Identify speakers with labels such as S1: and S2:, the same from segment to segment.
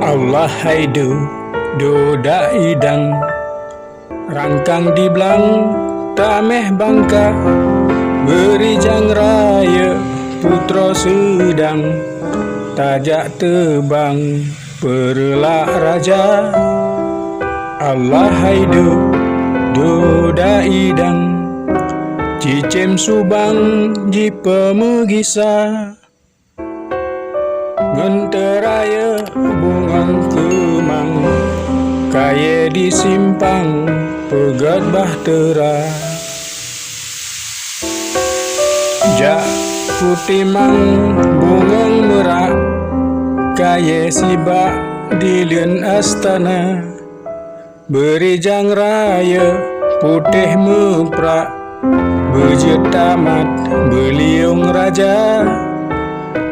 S1: Allah haidu doda idang rangkang di belang tameh bangka beri jang raya putra sedang tajak tebang perelak raja. Allah haidu doda idang cicem subang jipa megisa genteraya bungang kemang kaya disimpang pegat bahtera jak kutimang bungang merak kaya sibak dilun astana beri jang raya putih meprak bejet tamat beliung raja.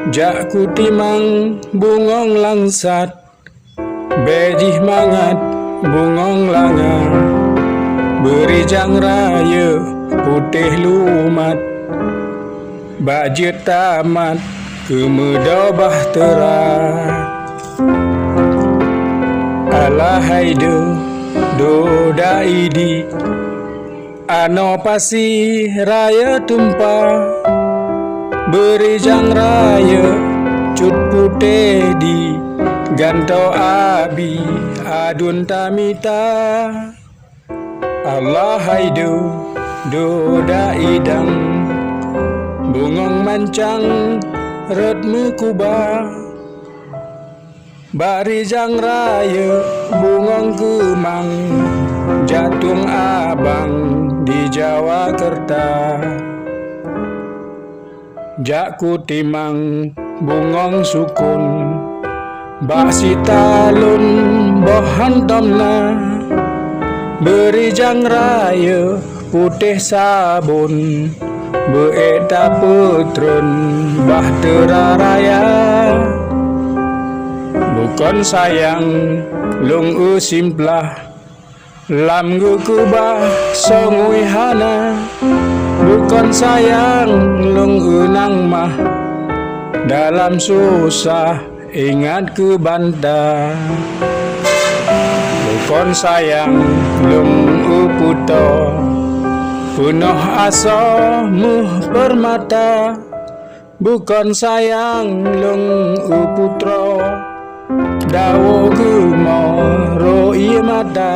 S1: Jak kutimang bungong langsat bejih mangat bungong langa beri jang raya putih lumat bajet tamat kemedah bahtera. Allah haidu doda idi ano pasi raya tumpah beri jang raya cut putih di gantau abi adun tamita. Allah haidu doda idang bungong mancang red mekubah bari jang raya bungong kemang jatung abang di Jawa Kerta. Jak kutimang bungong sukun bak sitalun bohan tomna beri jang raya putih sabun beeta putrun bahtera raya. Bukan sayang lung usimplah lam gukubah songui hana bukan sayang lung unang mah dalam susah ingat ke banta bukan sayang lung uputo penuh asa muh permata bukan sayang lung uputro dawo gemoro iya mata.